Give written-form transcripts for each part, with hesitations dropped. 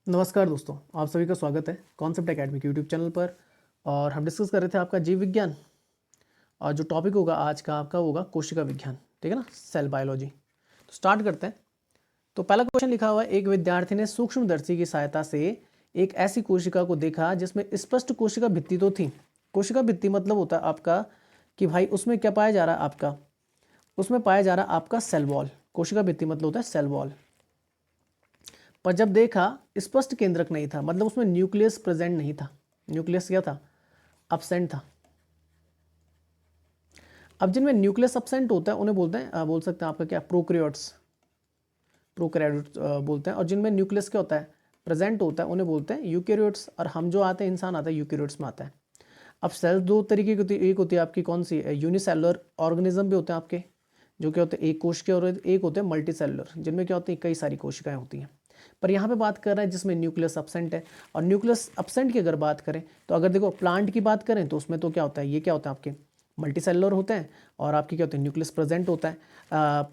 नमस्कार दोस्तों, आप सभी का स्वागत है कॉन्सेप्ट एकेडमी के यूट्यूब चैनल पर। और हम डिस्कस कर रहे थे आपका जीव विज्ञान। और जो टॉपिक होगा आज का आपका होगा कोशिका विज्ञान, ठीक है ना, सेल बायोलॉजी। तो स्टार्ट करते हैं। तो पहला क्वेश्चन लिखा हुआ है, एक विद्यार्थी ने सूक्ष्मदर्शी की सहायता से एक ऐसी कोशिका को देखा जिसमें स्पष्ट कोशिका भित्ति तो थी। कोशिका भित्ति मतलब होता है आपका कि भाई उसमें क्या पाया जा रहा है आपका, उसमें पाया जा रहा है आपका सेल वॉल। कोशिका भित्ति मतलब होता है सेल वॉल। पर जब देखा स्पष्ट केंद्रक नहीं था, मतलब उसमें न्यूक्लियस प्रेजेंट नहीं था। न्यूक्लियस क्या था? अब्सेंट था। अब जिनमें न्यूक्लियस अब्सेंट होता है उन्हें बोलते हैं बोल सकते हैं आपका क्या, प्रोकैरियोट्स। प्रोकैरियोट्स बोलते हैं। और जिनमें न्यूक्लियस क्या होता है, प्रेजेंट होता है, उन्हें बोलते हैं यूकैरियोट्स। और हम जो आते हैं, इंसान आता है, यूकैरियोट्स में आता है। अब सेल्स दो तरीके की होती है। एक होती है आपकी कौन सी, यूनिसेलुलर ऑर्गेनिज्म भी होते हैं आपके, जो क्या होते हैं एक कोश के, और एक होते हैं मल्टी सेलुलर, जिनमें क्या होती है कई सारी कोशिकाएं होती हैं। पर यहाँ पे बात कर रहे हैं जिसमें न्यूक्लियस अब्सेंट है। और न्यूक्लियस अब्सेंट की अगर बात करें तो अगर देखो प्लांट की बात करें तो उसमें तो क्या होता है, ये क्या होता है आपके मल्टी सेलुलर होते हैं। और आपके क्या होते हैं, न्यूक्लियस प्रेजेंट होता है।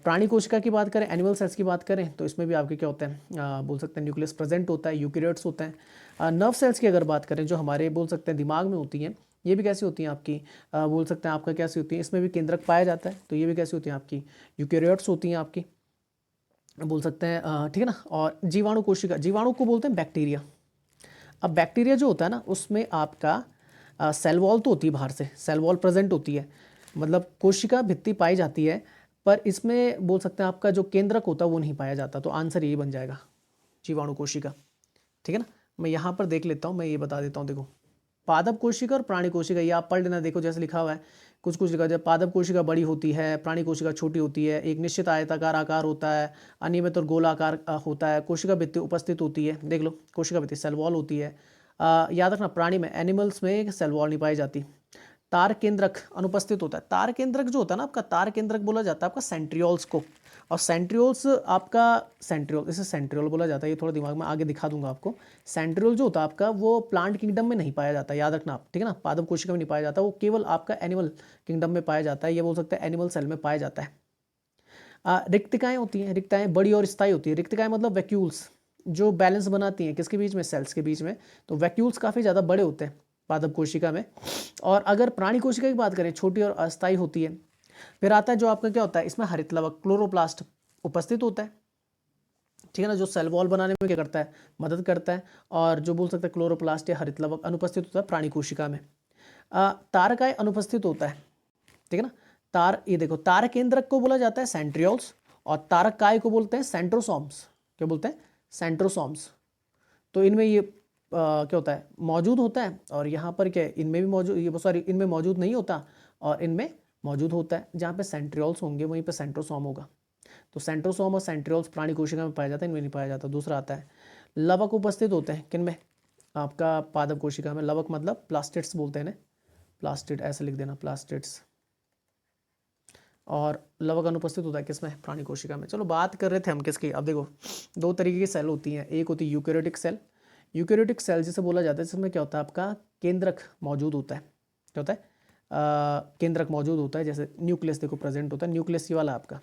प्राणी कोशिका की बात करें, एनिमल सेल्स की बात करें, तो इसमें भी आपके क्या होते हैं, बोल सकते हैं न्यूक्लियस प्रेजेंट होता है, यूकैरियोट्स होते हैं। नर्व सेल्स की अगर बात करें, जो हमारे बोल सकते हैं दिमाग में होती हैं, ये भी कैसी होती हैं आपकी, बोल सकते हैं आपका कैसी होती है, इसमें भी केंद्रक पाया जाता है। तो ये भी कैसी होती हैं आपकी, यूकैरियोट्स होती हैं आपकी, बोल सकते हैं, ठीक है ना। और जीवाणु कोशिका, जीवाणु को बोलते हैं बैक्टीरिया। अब बैक्टीरिया जो होता है ना, उसमें आपका सेल वॉल तो होती है, बाहर से सेल वॉल प्रेजेंट होती है, मतलब कोशिका भित्ति पाई जाती है। पर इसमें बोल सकते हैं आपका जो केंद्रक होता है वो नहीं पाया जाता। तो आंसर यही बन जाएगा, जीवाणु कोशिका, ठीक है ना। मैं यहाँ पर देख लेता हूँ, मैं ये बता देता हूँ। देखो, पादप कोशिका और प्राणी कोशिका, ये आप पढ़ लेना। देखो जैसे लिखा हुआ है, कुछ कुछ लिखा है, पादप कोशिका बड़ी होती है, प्राणी कोशिका छोटी होती है, एक निश्चित आयताकार आकार होता है, अनियमित और गोलाकार होता है, कोशिका भित्ति उपस्थित होती है। देख लो, कोशिका भित्ति सेल वॉल होती है। याद रखना, प्राणी में, एनिमल्स में सेल वॉल नहीं पाई जाती। तार केंद्रक अनुपस्थित होता है। तार केंद्रक जो होता है ना आपका, तार केंद्रक बोला जाता है आपका सेंट्रियोल्स को। और सेंट्रियोल्स आपका, सेंट्रियोल, इसे सेंट्रियोल बोला जाता है। ये थोड़ा दिमाग में आगे दिखा दूंगा आपको। सेंट्रियोल जो होता है आपका, वो प्लांट किंगडम में नहीं पाया जाता, याद रखना आप, ठीक है ना। पादप कोशिका में नहीं पाया जाता, वो केवल आपका एनिमल किंगडम में पाया जाता है। ये बोल सकते हैं एनिमल सेल में पाया जाता है। रिक्तिकाएं होती हैं, रिक्तिकाएं बड़ी और स्थायी होती है। रिक्तिकाएं मतलब वैक्यूल्स, जो बैलेंस बनाती हैं किसके बीच में, सेल्स के बीच में। तो वैक्यूल्स काफ़ी ज़्यादा बड़े होते हैं पादप कोशिका में। और अगर प्राणी कोशिका की बात करें, छोटी और अस्थायी होती है। फिर आता है जो आपका क्या होता है, इसमें हरित लवक, क्लोरोप्लास्ट उपस्थित होता है, ठीक है ना, जो सेल वॉल बनाने में क्या करता है, मदद करता है। और जो बोल सकते हैं क्लोरोप्लास्ट या हरित लवक अनुपस्थित होता है प्राणी कोशिका में। तारकाय अनुपस्थित होता है, ठीक है ना। तार, ये देखो, तार केंद्रक को बोला जाता है सेंट्रियोल्स, और तारकाय को बोलते हैं सेंट्रोसोम्स। क्या बोलते हैं, सेंट्रोसोम्स। तो इनमें ये क्या होता है, मौजूद होता है। और यहाँ पर क्या है, इनमें भी मौजूद, ये सॉरी, इनमें मौजूद नहीं होता और इनमें मौजूद होता है। जहाँ पे सेंट्रियोल्स होंगे वहीं पे सेंट्रोसोम होगा। तो सेंट्रोसोम और सेंट्रियोल्स प्राणी कोशिका में पाया जाता है, इनमें नहीं पाया जाता। दूसरा आता है, लवक उपस्थित होते हैं किनमें, आपका पादप कोशिका में। लवक मतलब प्लास्टिड्स बोलते हैं इन्हें, प्लास्टिड ऐसे लिख देना, प्लास्टिड्स। और लवक अनुपस्थित होता है किसमें, प्राणी कोशिका में। चलो बात कर रहे थे हम किसकी, अब देखो दो तरीके की सेल होती हैं। एक होती है यूकैरियोटिक सेल। यूकैरियोटिक सेल जिसे बोला जाता है, जिसमें क्या होता है आपका केंद्रक मौजूद होता है। क्या होता है, केंद्रक मौजूद होता है। जैसे न्यूक्लियस देखो प्रेजेंट होता है, न्यूक्लियस ये वाला आपका।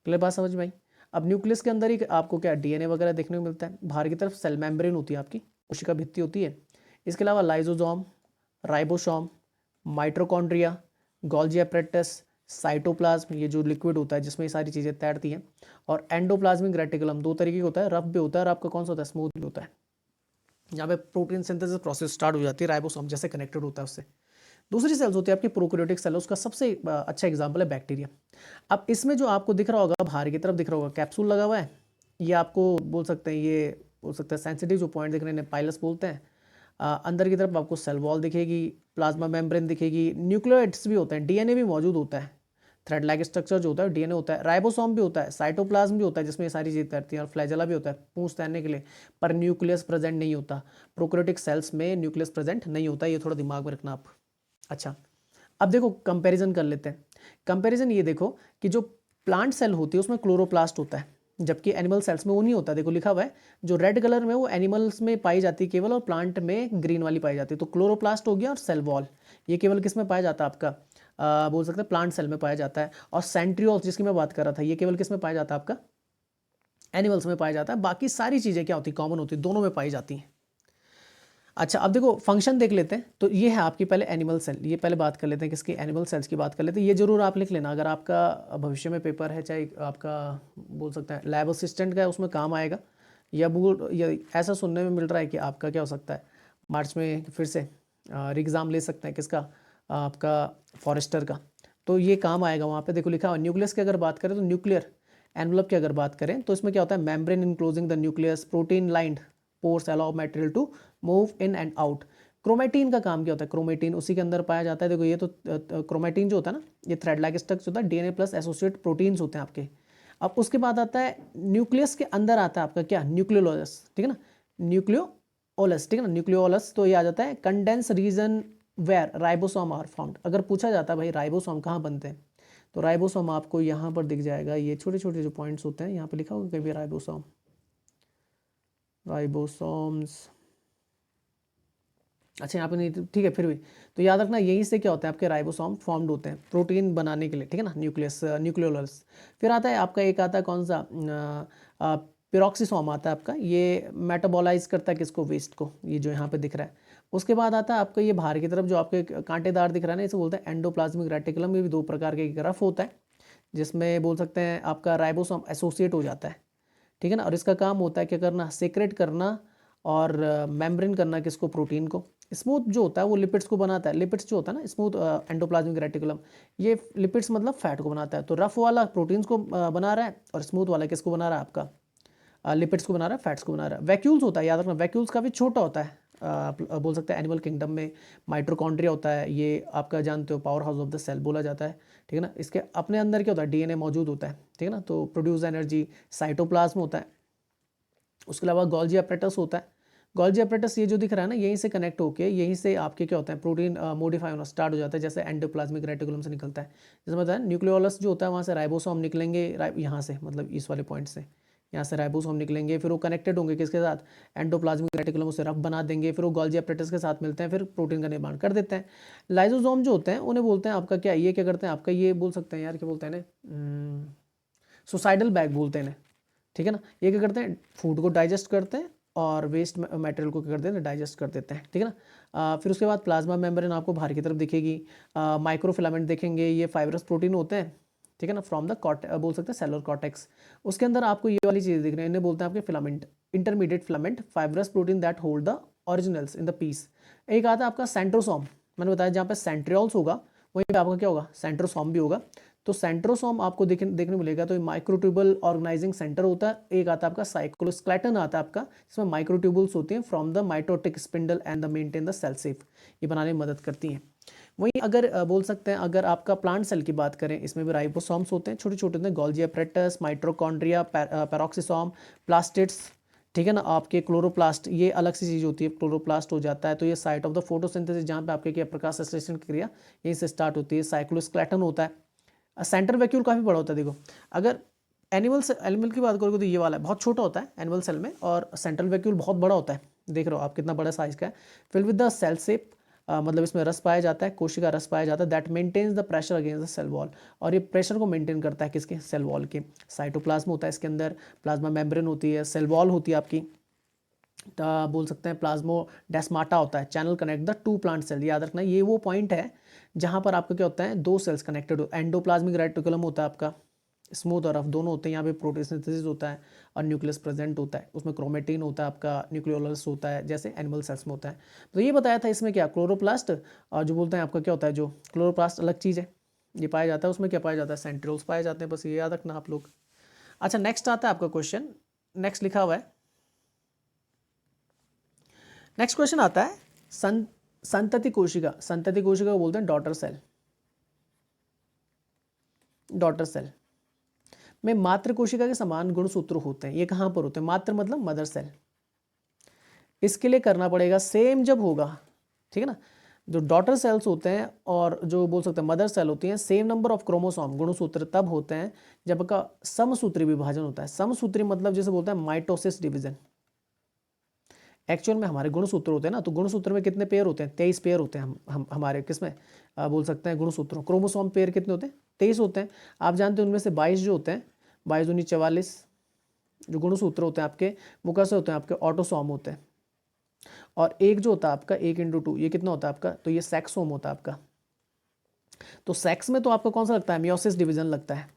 क्लियर बात समझ में आई। अब न्यूक्लियस के अंदर ही आपको क्या, डीएनए वगैरह देखने को मिलता है। बाहर की तरफ सेल मेम्ब्रेन होती है आपकी, कोशिका भित्ति होती है। इसके अलावा lysosome, ribosome, mitochondria, Golgi apparatus, cytoplasm, ये जो लिक्विड होता है जिसमें ये सारी चीज़ें तैरती हैं। और एंडोप्लाज्मिक रेटिकुलम, दो तरीके का होता है, रफ भी होता है और आपका कौन सा होता है, स्मूथ भी होता है। यहाँ पे प्रोटीन सिंथेसिस प्रोसेस स्टार्ट हो जाती है, राइबोसोम जैसे कनेक्टेड होता है उससे। दूसरी सेल्स होती है आपकी प्रोकैरियोटिक सेल, उसका सबसे अच्छा एग्जाम्पल है बैक्टीरिया। अब इसमें जो आपको दिख रहा होगा, बाहर की तरफ दिख रहा होगा, कैप्सूल लगा हुआ है। ये आपको बोल सकते हैं, ये बोल सकते हैं सेंसिटिव जो पॉइंट दिख रहे हैं, पाइलस बोलते हैं। अंदर की तरफ आपको सेल वॉल दिखेगी, प्लाज्मा मेम्ब्रेन दिखेगी, न्यूक्लियोइड्स भी होते हैं, डीएनए भी मौजूद होता है। थ्रेड लाइक स्ट्रक्चर जो होता है डीएनए होता है, राइबोसोम भी होता है, साइटोप्लाज्म भी होता है जिसमें ये सारी चीज़ें तैरती हैं, और फ्लैजेला भी होता है पूंछ तैरने के लिए। पर न्यूक्लियस प्रेजेंट नहीं होता, प्रोकैरियोटिक सेल्स में न्यूक्लियस प्रेजेंट नहीं होता, ये थोड़ा दिमाग में रखना आप। अच्छा, अब देखो कंपैरिजन कर लेते हैं। कंपैरिजन ये देखो कि जो प्लांट सेल होती है उसमें क्लोरोप्लास्ट होता है, जबकि एनिमल सेल्स में वो नहीं होता। देखो लिखा हुआ है, जो रेड कलर में वो एनिमल्स में पाई जाती है केवल, और प्लांट में ग्रीन वाली पाई जाती है। तो क्लोरोप्लास्ट हो गया, और सेल वॉल ये केवल किस में पाया जाता है आपका, बोल सकते हैं प्लांट सेल में पाया जाता है। और सेंट्रियोल्स जिसकी मैं बात कर रहा था, ये केवल किस में पाया जाता है आपका, एनिमल्स में पाया जाता है, बाकी सारी चीज़ें क्या होती कॉमन होती, दोनों में पाई जाती हैं। अच्छा, अब देखो फंक्शन देख लेते हैं। तो ये है आपकी पहले एनिमल सेल, ये पहले बात कर लेते हैं किसकी, एनिमल सेल्स की बात कर लेते हैं। ये जरूर आप लिख लेना, अगर आपका भविष्य में पेपर है, चाहे आपका बोल सकते हैं लैब असिस्टेंट का है, उसमें काम आएगा, या ऐसा सुनने में मिल रहा है कि आपका क्या हो सकता है मार्च में फिर से एग्ज़ाम ले सकते हैं किसका, आपका फॉरेस्टर का, तो ये काम आएगा। वहाँ पे देखो लिखा हुआ न्यूक्लियस की अगर बात करें तो न्यूक्लियर एनवलप की अगर बात करें तो इसमें क्या होता है, membrane enclosing the nucleus, protein lined pores allow material to move in and out. Chromatin का काम क्या होता है, क्रोमेटिन उसी के अंदर पाया जाता है। देखो ये तो क्रोमेटिन जो होता है ना, ये थ्रेड लाइक स्ट्रक्चर होता है, डीएनए प्लस एसोसिएट प्रोटीन्स होते हैं आपके। अब उसके बाद आता है न्यूक्लियस के अंदर आता है आपका क्या, न्यूक्लियोलस, ठीक है ना, न्यूक्लियोलस, ठीक है ना, न्यूक्लियोलस। तो ये आ जाता है condense region where ribosome are found. अगर पूछा जाता है भाई राइबोसोम कहाँ बनते हैं, तो राइबोसोम आपको यहाँ पर दिख जाएगा, ये छोटे छोटे जो पॉइंट्स होते हैं यहाँ पे लिखा होगा कभी राइबोसोम, राइबोसोम्स। अच्छा यहाँ पे नहीं, ठीक है फिर भी तो याद रखना यहीं से क्या होता है आपके राइबोसोम फॉर्म्ड होते हैं प्रोटीन बनाने के लिए, ठीक है ना, न्यूक्लियस न्यूक्लियोलस। फिर आता है आपका एक आता है कौन सा, पिरोक्सिसोम आता है आपका, ये मेटाबोलाइज करता है किसको, वेस्ट को, ये जो यहाँ पे दिख रहा है। उसके बाद आता है आपका ये बाहर की तरफ जो आपके कांटेदार दिख रहा है ना, इसे बोलते हैं एंडोप्लाज्मिक रेटिकुलम। ये भी दो प्रकार के, एक रफ होता है जिसमें बोल सकते हैं आपका राइबोसोम एसोसिएट हो जाता है, ठीक है ना, और इसका काम होता है क्या करना, सेक्रेट करना और मेम्ब्रेन करना किसको, प्रोटीन को। स्मूथ जो होता है वो लिपिड्स को बनाता है, लिपिड्स जो होता है ना स्मूथ एंडोप्लाज्मिक रेटिकुलम, ये लिपिड्स मतलब फैट को बनाता है। तो रफ वाला प्रोटीन्स को बना रहा है और स्मूथ वाला किसको बना रहा है आपका, लिपिड्स को बना रहा है, फैट्स को बना रहा है। वैक्यूल्स होता है, याद रखना वैक्यूल्स काफ़ी छोटा होता है, आप बोल सकते हैं एनिमल किंगडम में माइटोकॉन्ड्रिया होता है, ये आपका जानते हो power house of the cell बोला जाता है, ठीक है ना। इसके अपने अंदर क्या होता है, डीएनए मौजूद होता है, ठीक है ना, तो प्रोड्यूस एनर्जी साइटोप्लाज्म होता है। उसके अलावा गोल्जी एपरेटस होता है। गोल्जी एपरेटस ये जो दिख रहा है ना, यहीं से कनेक्ट होके यहीं से आपके क्या होता है, प्रोटीन मॉडिफाई होना स्टार्ट हो जाता है, जैसे एंडोप्लाज्मिक रेटिकुलम से निकलता है। जैसे बताया न्यूक्लियोलस जो होता है वहाँ से राइबोसोम निकलेंगे, यहाँ से मतलब इस वाले पॉइंट से, यहाँ से राइबोसोम निकलेंगे, फिर वो कनेक्टेड होंगे किसके साथ, एंडोप्लाज्मिक रेटिकुलम, उसे रफ बना देंगे, फिर वो गोल्जी एपरेटस के साथ मिलते हैं, फिर प्रोटीन का निर्माण कर देते हैं। लाइजोसोम जो होते हैं उन्हें बोलते हैं आपका क्या, ये क्या करते हैं आपका, ये बोल सकते हैं यार क्या बोलते हैं ना, सुसाइडल बैग बोलते हैं इन्हें, ठीक है ना। ये क्या करते हैं, फूड को डाइजेस्ट करते हैं और वेस्ट मटेरियल को क्या करते हैं, डाइजेस्ट कर देते हैं, ठीक है ना। फिर उसके बाद प्लाज्मा मेम्ब्रेन आपको बाहर की तरफ दिखेगी, माइक्रोफिलामेंट देखेंगे, ये फाइब्रस प्रोटीन होते हैं, ठीक है ना, फ्रॉम द बोल सकते हैं सेलुलर कॉर्टेक्स। उसके अंदर आपको ये वाली चीज़ दिख रही है, इन्हें बोलते हैं आपके filament, intermediate filament fibrous protein that hold the originals in the piece. एक आता है आपका सेंट्रोसोम, मैंने बताया जहाँ पे सेंट्रियोल्स होगा वहीं पे आपका क्या होगा, सेंट्रोसोम भी होगा। तो सेंट्रोसोम आपको देखने मिलेगा, तो माइक्रोट्यूबल ऑर्गेनाइजिंग सेंटर होता है। एक आता है आपका साइक्लोस्केलेटन आता है आपका, इसमें माइक्रोट्यूबल्स होती हैं from the mitotic spindle and the maintain the cell safe, ये बनाने में मदद करती हैं। वहीं अगर बोल सकते हैं अगर आपका प्लांट सेल की बात करें, इसमें भी राइबोसोम्स होते हैं, छोटे छोटे होते हैं, Golgi apparatus, mitochondria, peroxisome, plastids, ठीक है ना, आपके क्लोरोप्लास्ट, ये अलग सी चीज़ होती है, क्लोरोप्लास्ट हो जाता है। तो ये साइट ऑफ द फोटोसिंथेसिस, जहाँ पे आपके क्या प्रकाश संश्लेषण की क्रिया यहीं से स्टार्ट होती है। साइक्लोस्केलेटन होता है, सेंटर वैक्यूल काफ़ी बड़ा होता है। देखो अगर एनिमल की बात करोगे तो ये वाला बहुत छोटा होता है एनिमल सेल में, और सेंट्रल वैक्यूल बहुत बड़ा होता है, देख रहे हो आप कितना बड़ा साइज का है। फिल विद द सेल सेप, मतलब इसमें रस पाया जाता है, कोशिका रस पाया जाता है, that maintains the pressure against the cell wall, और ये प्रेशर को मेंटेन करता है किसके, सेल वॉल के। साइटोप्लाज्म होता है इसके अंदर, प्लाज्मा मेम्ब्रेन होती है, सेल वॉल होती है आपकी, बोल सकते हैं प्लाज्मोडेस्माटा होता है, channel connect the two plant cell. याद रखना ये वो पॉइंट है जहाँ पर आपका क्या होता है, दो सेल्स कनेक्टेड हो। एंडोप्लाज्मिक रेटिकुलम होता है आपका, स्मूथ और रफ दोनों होते हैं, यहाँ पे प्रोटीन सिंथेसिस होता है और न्यूक्लियस प्रेजेंट होता है, उसमें क्रोमेटिन होता है आपका, न्यूक्लियोलस होता है जैसे एनिमल सेल्स में होता है। तो ये बताया था इसमें क्या, क्लोरोप्लास्ट, और जो बोलते हैं आपका क्या होता है, जो क्लोरोप्लास्ट अलग चीज़ है, ये पाया जाता है, उसमें क्या पाया जाता है, सेंट्रियोल्स पाए जाते हैं, बस ये याद रखना आप लोग। अच्छा नेक्स्ट आता है आपका क्वेश्चन, नेक्स्ट लिखा हुआ है, नेक्स्ट क्वेश्चन आता है संतति कोशिका। संतति कोशिका को बोलते हैं डॉटर सेल। डॉटर सेल में मात्र कोशिका के समान गुणसूत्र होते हैं। ये कहाँ पर होते हैं, मात्र मतलब मदर सेल। इसके लिए करना पड़ेगा सेम जब होगा, ठीक है ना, जो डॉटर सेल्स होते हैं और जो बोल सकते हैं मदर सेल होती हैं, सेम नंबर ऑफ क्रोमोसोम गुणसूत्र तब होते हैं जब का समसूत्री विभाजन होता है। समसूत्री मतलब जैसे बोलते हैं माइटोसिस डिवीजन। एक्चुअल में हमारे गुणसूत्र होते हैं ना, तो गुणसूत्र में कितने पेयर होते हैं, 23 पेयर होते हैं। हम हमारे किसमें बोल सकते हैं गुणसूत्रों, क्रोमोसोम पेयर कितने होते हैं, 23 होते हैं। आप जानते हैं उनमें से 22 जो होते हैं, 22 दूनी 44, जो गुणसूत्र होते हैं आपके वो कैसे होते हैं, आपके ऑटोसोम होते हैं। और एक जो होता है आपका 1/2, ये कितना होता है आपका, तो ये सेक्सोम होता है आपका। तो सेक्स में तो आपको कौन सा लगता है, मियोसिस डिवीजन लगता है,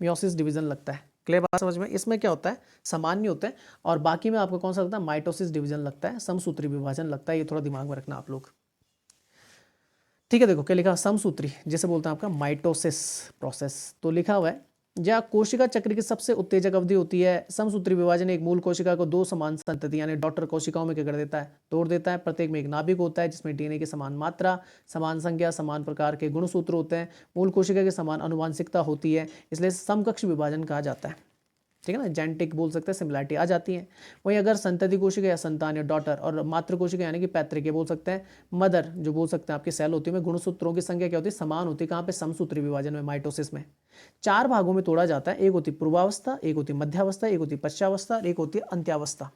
मियोसिस डिवीजन लगता है। क्लियर बात समझ में? इसमें क्या होता है, समान नहीं होते हैं। और बाकी में आपको कौन सा लगता है, माइटोसिस डिवीजन लगता है, समसूत्री विभाजन लगता है। ये थोड़ा दिमाग में रखना आप लोग। ठीक है, देखो क्या लिखा, समसूत्री जिसे बोलते हैं आपका माइटोसिस प्रोसेस। तो लिखा हुआ है, जहाँ कोशिका चक्र की सबसे उत्तेजक अवधि होती है, समसूत्री विभाजन एक मूल कोशिका को दो समान संतति यानी डॉटर कोशिकाओं में क्या कर देता है, तोड़ देता है। प्रत्येक में एक नाभिक होता है जिसमें डीएनए की समान मात्रा, समान संख्या, समान प्रकार के गुणसूत्र होते हैं। मूल कोशिका की समान आनुवंशिकता होती है, इसलिए समकक्ष विभाजन कहा जाता है। ठीक है ना, जेनेटिक बोल सकते हैं, सिमिलैरिटी आ जाती है। वहीं अगर संतति कोशिका या संतान या डॉटर और मातृ कोशिका यानी कि पैतृक बोल सकते हैं, मदर जो बोल सकते हैं आपकी सेल होती है, में गुणसूत्रों की संख्या क्या होती है, समान होती है। कहाँ पे, समसूत्री विभाजन में, माइटोसिस में। 4 भागों में तोड़ा जाता है, एक होती पूर्वावस्था, एक होती मध्यावस्था, एक होती पश्चावस्था और एक होती है अंत्यावस्था।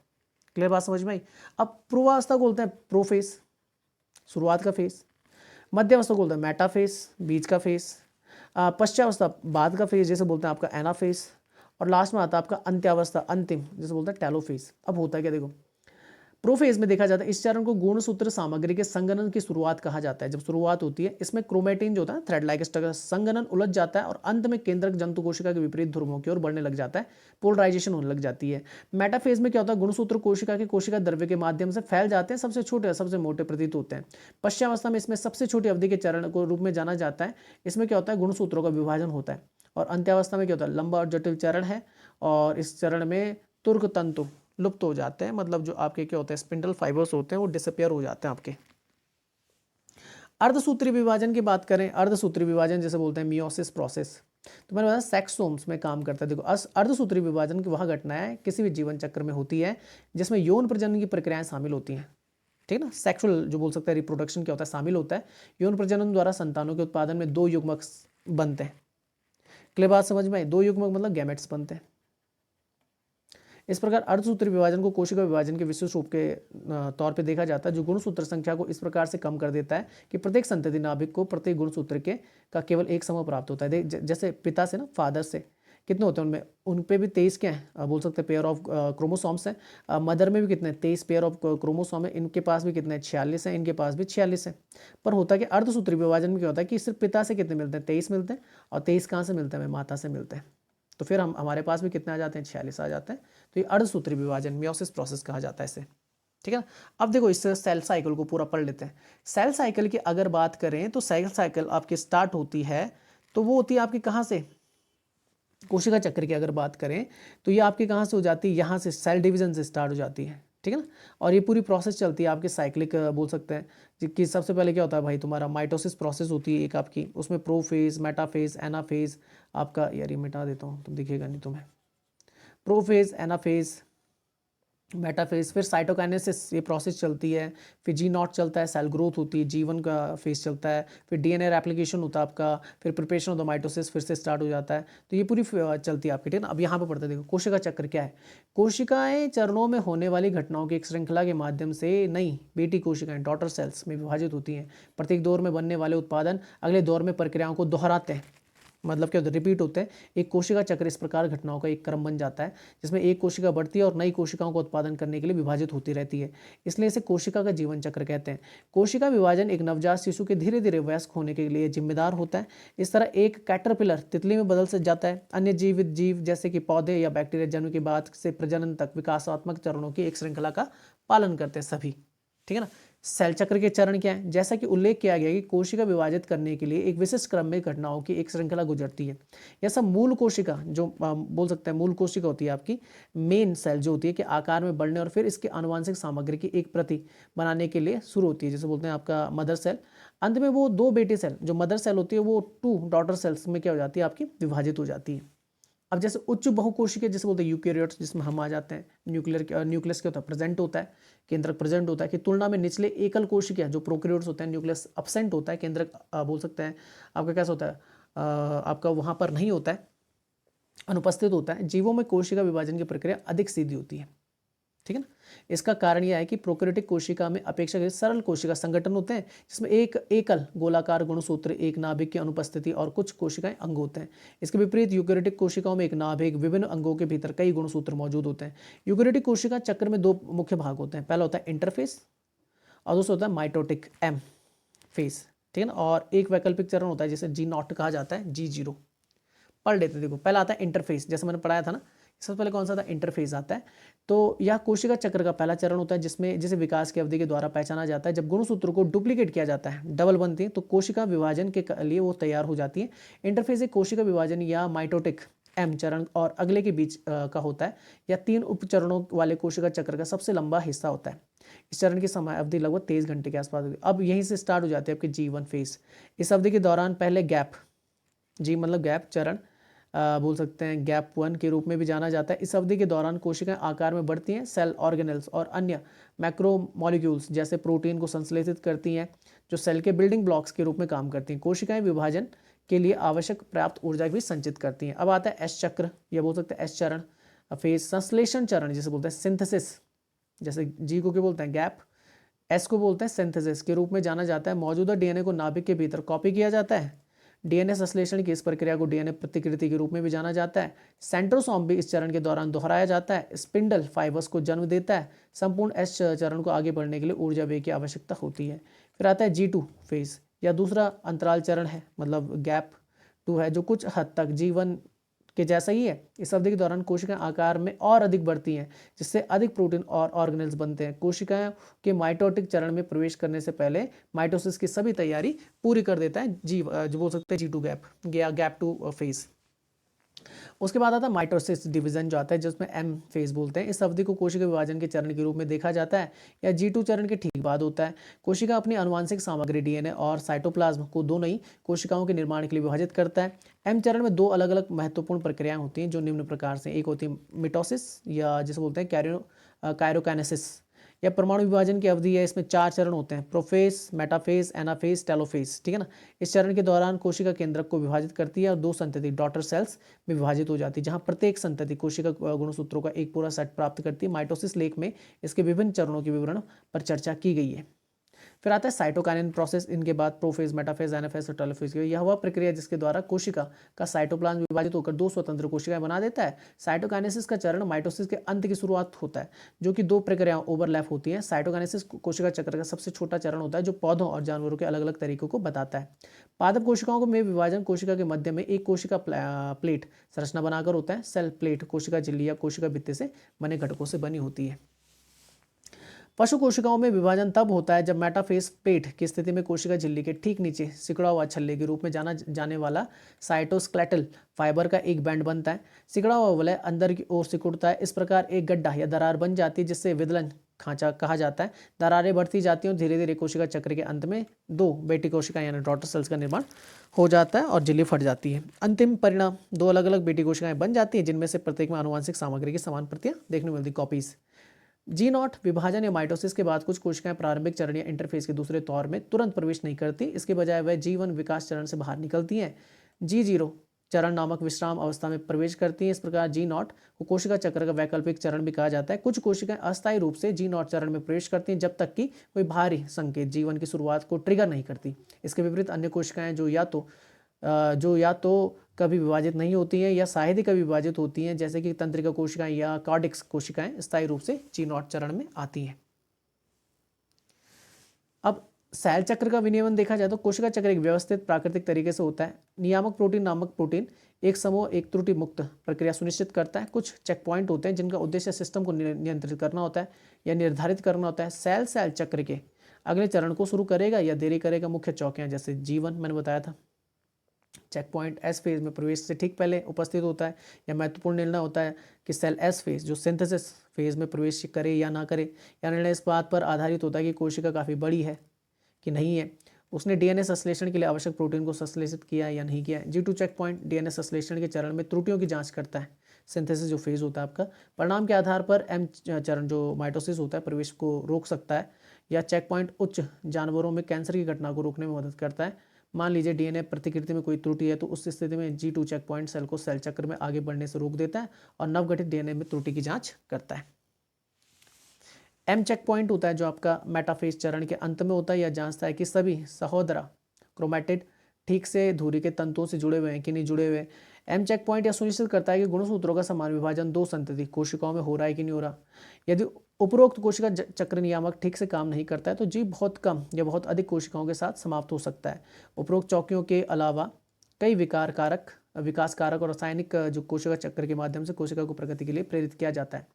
क्लियर बात समझ में आई? अब पूर्वावस्था को बोलते हैं प्रोफेस, शुरुआत का फेस। मध्यावस्था को बोलते हैं मेटाफेस, बीच का फेस। पश्चावस्था बाद का फेस, जैसे बोलते हैं आपका एनाफेस। और लास्ट में आता है आपका अंत्यावस्था, अंतिम, जैसे बोलते हैं टेलोफेज। अब होता है क्या, देखो प्रोफेज में देखा जाता है इस चरण को गुणसूत्र सामग्री के संगठन की शुरुआत कहा जाता है। जब शुरुआत होती है, इसमें क्रोमेटिन जो होता है थ्रेड लाइक स्ट्रक्चर, संगठन उलझ जाता है और अंत में केंद्रक जंतु कोशिका के विपरीत ध्रुवों की ओर बढ़ने लग जाता है, पोलराइजेशन होने लग जाती है। मेटाफेज में क्या होता है, गुणसूत्र कोशिका के कोशिका द्रव्य के माध्यम से फैल जाते हैं, सबसे छोटे और सबसे मोटे प्रतीत होते हैं। पश्चावस्था में इसमें सबसे छोटी अवधि के चरण को रूप में जाना जाता है। इसमें क्या होता है, गुणसूत्रों का विभाजन होता है। और अंत्यावस्था में क्या होता है, लंबा और जटिल चरण है और इस चरण में तुर्क तंतु लुप्त हो जाते हैं, मतलब जो आपके क्या होते हैं, स्पिंडल फाइबर्स होते हैं वो डिसअपियर हो जाते हैं आपके। अर्धसूत्री विभाजन की बात करें, अर्धसूत्री विभाजन जैसे बोलते हैं मियोसिस प्रोसेस, तो मैंने बताया सेक्सोम्स में काम करता है। देखो अर्धसूत्री विभाजन की वह घटनाएं किसी भी जीवन चक्र में होती है जिसमें यौन प्रजनन की प्रक्रियाएं शामिल होती हैं। ठीक है ना, सेक्सुअल जो बोल सकते हैं रिप्रोडक्शन क्या होता है, शामिल होता है। यौन प्रजनन द्वारा संतानों के उत्पादन में 2 युग्मक बनते हैं। क्लियर बात समझ में आई? 2 युग्मक मतलब गैमेट्स बनते हैं। इस प्रकार अर्धसूत्री विभाजन को कोशिका विभाजन के विशेष रूप के तौर पे देखा जाता है, जो गुणसूत्र संख्या को इस प्रकार से कम कर देता है कि प्रत्येक संतति नाभिक को प्रत्येक गुणसूत्र के का केवल एक समूह प्राप्त होता है। जैसे पिता से ना, फादर से कितने होते हैं उनमें, उन पे भी 23 क्या है बोल सकते हैं पेयर ऑफ क्रोमोसोम्स हैं। मदर में भी कितने 23 पेयर ऑफ क्रोमोसोम है, इनके पास भी कितने 46 हैं, इनके पास भी 46 है। पर होता है कि अर्धसूत्री विभाजन में क्या होता है कि सिर्फ पिता से कितने मिलते हैं, 23 मिलते हैं। और 23 कहाँ से मिलते हैं, माता से मिलते हैं। तो फिर हमारे पास भी कितने आ जाते हैं, 46 आ जाते हैं। तो ये अर्धसूत्री विभाजन मियोसिस प्रोसेस कहा जाता है इसे। ठीक है, अब देखो इस सेल साइकिल को पूरा पढ़ लेते हैं। सेल साइकिल की अगर बात करें तो सेल साइकिल आपकी स्टार्ट होती है, तो वो होती है आपकी कहाँ से, कोशिका चक्र की अगर बात करें तो ये आपकी कहाँ से हो जाती है, यहाँ से सेल डिवीजन से स्टार्ट हो जाती है। ठीक है ना, और ये पूरी प्रोसेस चलती है आपके साइक्लिक बोल सकते हैं कि सबसे पहले क्या होता है भाई, तुम्हारा माइटोसिस प्रोसेस होती है एक आपकी, उसमें प्रोफेज, मेटाफेज, एनाफेज आपका, यार ये मिटा देता हूँ तो दिखेगा नहीं तुम्हें। प्रोफेज, एनाफेज, मेटाफेज, फिर साइटोकाइनेसिस ये प्रोसेस चलती है, फिर जी नॉट चलता है, सेल ग्रोथ होती है, जी1 का फेज चलता है, फिर डीएनए रेप्लिकेशन होता है आपका, फिर प्रिपरेशन ऑफ द माइटोसिस फिर से स्टार्ट हो जाता है। तो ये पूरी चलती है आपकी। ठीक है ना, अब यहाँ पे पढ़ते देखो कोशिका चक्र क्या है। कोशिकाएं चरणों में होने वाली घटनाओं की एक श्रृंखला के माध्यम से नई बेटी कोशिकाएं डॉटर सेल्स में विभाजित होती हैं। प्रत्येक दौर में बनने वाले उत्पादन अगले दौर में प्रक्रियाओं को दोहराते हैं, मतलब क्या होता है, रिपीट होते हैं। एक कोशिका चक्र इस प्रकार घटनाओं का एक क्रम बन जाता है जिसमें एक कोशिका बढ़ती है और नई कोशिकाओं का उत्पादन करने के लिए विभाजित होती रहती है, इसलिए इसे कोशिका का जीवन चक्र कहते हैं। कोशिका विभाजन एक नवजात शिशु के धीरे धीरे वयस्क होने के लिए जिम्मेदार होता है। इस तरह एक कैटरपिलर तितली में बदल से जाता है, अन्य जीवित जीव जैसे कि पौधे या बैक्टीरिया जन्म के बाद से प्रजनन तक विकासात्मक चरणों की एक श्रृंखला का पालन करते हैं सभी। ठीक है ना, सेल चक्र के चरण क्या है, जैसा कि उल्लेख किया गया कि कोशिका विभाजित करने के लिए एक विशिष्ट क्रम में घटनाओं की एक श्रृंखला गुजरती है। यह सब मूल कोशिका जो बोल सकते हैं मूल कोशिका होती है आपकी, मेन सेल जो होती है कि आकार में बढ़ने और फिर इसके आनुवंशिक सामग्री की एक प्रति बनाने के लिए शुरू होती है, जैसे बोलते हैं आपका मदर सेल। अंत में वो 2 बेटे सेल जो मदर सेल होती है वो 2 डॉटर सेल्स में क्या हो जाती है आपकी, विभाजित हो जाती है। अब जैसे उच्च बहुकोशिकीय जैसे बोलते हैं यूकेरियोट्स, जिसमें हम आ जाते हैं, न्यूक्लियस क्या होता है, प्रेजेंट होता है, केंद्रक प्रेजेंट होता है, कि तुलना में निचले एकल कोशिकीय जो प्रोकैरियोट्स होते हैं न्यूक्लियस अब्सेंट होता है, केंद्रक बोल सकते हैं आपका कैसा होता है, आपका वहाँ पर नहीं होता है, अनुपस्थित होता है। जीवों में कोशिका विभाजन की प्रक्रिया अधिक सीधी होती है। ठीक है ना। इसका कारण यह है कि प्रोकैरियोटिक कोशिका में अपेक्षाकृत सरल कोशिका संगठन होते हैं जिसमें एक एकल गोलाकार गुणसूत्र, एक नाभिक की अनुपस्थिति और कुछ कोशिकाएं अंग होते हैं। इसके विपरीत यूकेरियोटिक कोशिकाओं में एक नाभिक, विभिन्न अंगों के भीतर कई गुणसूत्र मौजूद होते हैं। यूकेरियोटिक कोशिका चक्र में दो मुख्य भाग होते हैं, पहला होता है इंटरफेस और दूसरा होता है माइटोटिक एम फेस, ठीक है ना। और एक वैकल्पिक चरण होता है जिसे G0 कहा जाता है, G0 पढ़ लेते हैं। देखो पहला आता है इंटरफेस, जैसे मैंने पढ़ाया था ना, सबसे पहले कौन सा था, इंटरफेस आता है। तो यह कोशिका चक्र का पहला चरण होता है जिसमें जिसे विकास की अवधि के द्वारा पहचाना जाता है। जब गुणसूत्र को डुप्लीकेट किया जाता है, डबल बनती है, तो कोशिका विभाजन के लिए वो तैयार हो जाती है। इंटरफेस एक कोशिका विभाजन या माइटोटिक एम चरण और अगले के बीच का होता है, या 3 उपचरणों वाले कोशिका चक्र का सबसे लंबा हिस्सा होता है। इस चरण की समय अवधि लगभग 23 घंटे के आसपास होती है। अब यहीं से स्टार्ट हो जाती है आपकी G1 फेज। इस अवधि के दौरान पहले गैप, जी मतलब गैप चरण बोल सकते हैं, गैप 1 के रूप में भी जाना जाता है। इस अवधि के दौरान कोशिकाएं आकार में बढ़ती हैं, सेल ऑर्गेनेल्स और अन्य मैक्रोमोलिक्यूल्स जैसे प्रोटीन को संश्लेषित करती हैं जो सेल के बिल्डिंग ब्लॉक्स के रूप में काम करती हैं। कोशिकाएं विभाजन के लिए आवश्यक पर्याप्त ऊर्जा भी संचित करती हैं। अब आता है एस चक्र, या बोल सकते हैं एस चरण फेज, संश्लेषण चरण जिसे बोलते हैं सिंथेसिस, जैसे जी को क्या बोलते हैं गैप, एस को बोलते हैं सिंथेसिस के रूप में जाना जाता है। मौजूदा डीएनए को नाभिक के भीतर कॉपी किया जाता है। डीएनए संश्लेषण की इस प्रक्रिया को डीएनए प्रतिकृति के रूप में भी जाना जाता है। सेंट्रोसोम भी इस चरण के दौरान दोहराया जाता है। स्पिंडल फाइबर्स को जन्म देता है। संपूर्ण एस चरण को आगे बढ़ने के लिए ऊर्जा व्यय की आवश्यकता होती है। फिर आता है G2 फेज, या दूसरा अंतराल चरण है, मतलब गैप 2 है, जो कुछ हद तक G1 के जैसा ही है। इस अवधि के दौरान कोशिकाएं आकार में और अधिक बढ़ती हैं जिससे अधिक प्रोटीन और ऑर्गेनेल्स बनते हैं। कोशिकाएं के माइटोटिक चरण में प्रवेश करने से पहले माइटोसिस की सभी तैयारी पूरी कर देता है जो बोल सकते हैं G2 गैप, गैप 2 फेज। उसके बाद आता है माइटोसिस डिवीजन जो आता है जिसमें एम फेज बोलते हैं। इस अवधि को कोशिका विभाजन के चरण के रूप में देखा जाता है, या G2 चरण के ठीक बाद होता है। कोशिका अपनी आनुवांशिक सामग्री डीएनए और साइटोप्लाज्म को दो नई कोशिकाओं के निर्माण के लिए विभाजित करता है। एम चरण में दो अलग अलग महत्वपूर्ण प्रक्रियाएं होती हैं जो निम्न प्रकार से, एक होती है मिटोसिस, या जिसे बोलते हैं कायरोकाइनेसिस, या परमाणु विभाजन की अवधि है। इसमें 4 चरण होते हैं, प्रोफेज, मेटाफेज, एनाफेज, टेलोफेज, ठीक है ना। इस चरण के दौरान कोशिका केंद्रक को विभाजित करती है और 2 संतति डॉटर सेल्स में विभाजित हो जाती है, जहां प्रत्येक संतति कोशिका गुणसूत्रों का एक पूरा सेट प्राप्त करती है। माइटोसिस लेख में इसके विभिन्न चरणों के विवरण पर चर्चा की गई है। फिर आता है साइटोकाइनेन प्रोसेस, इनके बाद प्रोफेज, मेटाफेज, एनाफेज और टेलोफेज। यह वह प्रक्रिया जिसके द्वारा कोशिका का साइटोप्लाज्म विभाजित होकर 2 स्वतंत्र कोशिकाएं बना देता है। साइटोकाइनेसिस का चरण माइटोसिस के अंत की शुरुआत होता है, जो कि 2 प्रक्रियाओं ओवरलैप होती हैं। साइटोकाइनेसिस कोशिका चक्र का सबसे छोटा चरण होता है जो पौधों और जानवरों के अलग अलग तरीकों को बताता है। पादप कोशिकाओं में विभाजन कोशिका के मध्य में एक कोशिका प्लेट संरचना बनाकर होता है। सेल प्लेट कोशिका झिल्ली या कोशिका भित्ति से बने घटकों से बनी होती है। पशु कोशिकाओं में विभाजन तब होता है जब मेटाफेज पेट की स्थिति में कोशिका झिल्ली के ठीक नीचे सिकुड़ा हुआ छल्ले के रूप में जाना जाने वाला साइटोस्केलेटल फाइबर का एक बैंड बनता है। सिकुड़ा हुआ वलय अंदर की ओर सिकुड़ता है। इस प्रकार एक गड्ढा या दरार बन जाती है जिससे विदलन खांचा कहा जाता है। दरारें बढ़ती जाती हैं और धीरे धीरे कोशिका चक्र के अंत में 2 बेटी कोशिका यानी डॉटर सेल्स का निर्माण हो जाता है और झिल्ली फट जाती है। अंतिम परिणाम 2 अलग अलग बेटी कोशिकाएं बन जाती हैं जिनमें से प्रत्येक में आनुवंशिक सामग्री की समान प्रतियां देखने को मिलती, कॉपीज। G0 विभाजन या माइटोसिस के बाद कुछ कोशिकाएं प्रारंभिक चरण या इंटरफेज के दूसरे तौर में तुरंत प्रवेश नहीं करती। इसके बजाय वह G1 विकास चरण से बाहर निकलती हैं, G0 चरण नामक विश्राम अवस्था में प्रवेश करती हैं। इस प्रकार G0 को कोशिका चक्र का वैकल्पिक चरण भी कहा जाता है। कुछ कोशिकाएं अस्थायी रूप से G0 चरण में प्रवेश करती हैं जब तक कि कोई बाहरी संकेत G1 की शुरुआत को ट्रिगर नहीं करती। इसके विपरीत अन्य कोशिकाएं जो या तो कभी विभाजित नहीं होती हैं या शायद ही कभी विभाजित होती हैं, जैसे कि तंत्रिका कोशिकाएं या कार्डिक्स कोशिकाएं स्थायी रूप से G0 चरण में आती हैं। अब सेल चक्र का विनियमन देखा जाए तो कोशिका चक्र एक व्यवस्थित प्राकृतिक तरीके से होता है। नियामक प्रोटीन नामक प्रोटीन एक समूह एक त्रुटि मुक्त प्रक्रिया सुनिश्चित करता है। कुछ चेक पॉइंट होते हैं जिनका उद्देश्य सिस्टम को नियंत्रित करना होता है या निर्धारित करना होता है। सेल चक्र के अगले चरण को शुरू करेगा या देरी करेगा। मुख्य चौकियां जैसे G1 मैंने बताया था, चेक पॉइंट एस फेज में प्रवेश से ठीक पहले उपस्थित होता है, या महत्वपूर्ण निर्णय होता है कि सेल एस फेज जो सिंथेसिस फेज में प्रवेश करे या ना करे। या निर्णय इस बात पर आधारित होता है कि कोशिका काफ़ी बड़ी है कि नहीं है, उसने डीएनए संश्लेषण के लिए आवश्यक प्रोटीन को संश्लेषित किया या नहीं किया। G2 चेक पॉइंट डीएनए संश्लेषण के चरण में त्रुटियों की जांच करता है। सिंथेसिस जो फेज होता है आपका, परिणाम के आधार पर एम चरण जो माइटोसिस होता है प्रवेश को रोक सकता है। या चेक पॉइंट उच्च जानवरों में कैंसर की घटना को रोकने में मदद करता है। मान लीजिए डीएनए प्रतिकृति में कोई त्रुटि है तो उस स्थिति में G2 चेक पॉइंट सेल को सेल चक्र में आगे बढ़ने से रोक देता है और नवगठित डीएनए में त्रुटि की जांच करता है। एम चेक पॉइंट होता है जो आपका मेटाफेज चरण के अंत में होता है, यह जांचता है कि सभी सहोदरा क्रोमेटिड ठीक से धुरी के तंतुओं से जुड़े हुए हैं कि नहीं जुड़े हुए। एम चेक पॉइंट यह सुनिश्चित करता है कि गुणसूत्रों का समान विभाजन दो संतति कोशिकाओं में हो रहा है कि नहीं हो रहा। यदि उपरोक्त कोशिका चक्र नियामक ठीक से काम नहीं करता है तो जीव बहुत कम या बहुत अधिक कोशिकाओं के साथ समाप्त हो सकता है। उपरोक्त चौकियों के अलावा कई विकास कारक और रासायनिक जो कोशिका चक्र के माध्यम से कोशिका को प्रगति के लिए प्रेरित किया जाता है।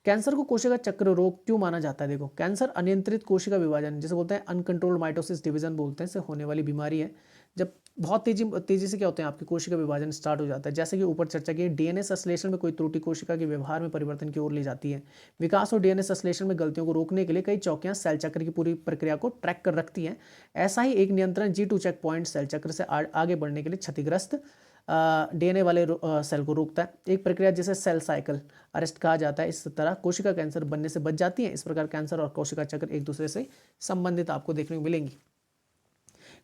कैंसर को कोशिका चक्र रोग क्यों माना जाता है? देखो, कैंसर अनियंत्रित कोशिका विभाजन, जिसे बोलते हैं अनकंट्रोल्ड माइटोसिस डिवीजन बोलते हैं, से होने वाली बीमारी है। जब बहुत तेजी से क्या होते हैं आपकी कोशिका विभाजन स्टार्ट हो जाता है। जैसे कि ऊपर चर्चा की, डीएनए संश्लेषण में कोई त्रुटि कोशिका के व्यवहार में परिवर्तन की ओर ले जाती है। विकास और डीएनए संश्लेषण में गलतियों को रोकने के लिए कई चौकियां सेल चक्र की पूरी प्रक्रिया को ट्रैक कर रखती हैं। ऐसा ही एक नियंत्रण G2 चेक पॉइंट सेल चक्र से आगे बढ़ने के लिए क्षतिग्रस्त डीएनए वाले सेल को रोकता है। एक प्रक्रिया जिसे सेल साइकिल अरेस्ट कहा जाता है। इस तरह कोशिका कैंसर बनने से बच जाती है। इस प्रकार कैंसर और कोशिका चक्र एक दूसरे से संबंधित आपको देखने को मिलेंगी।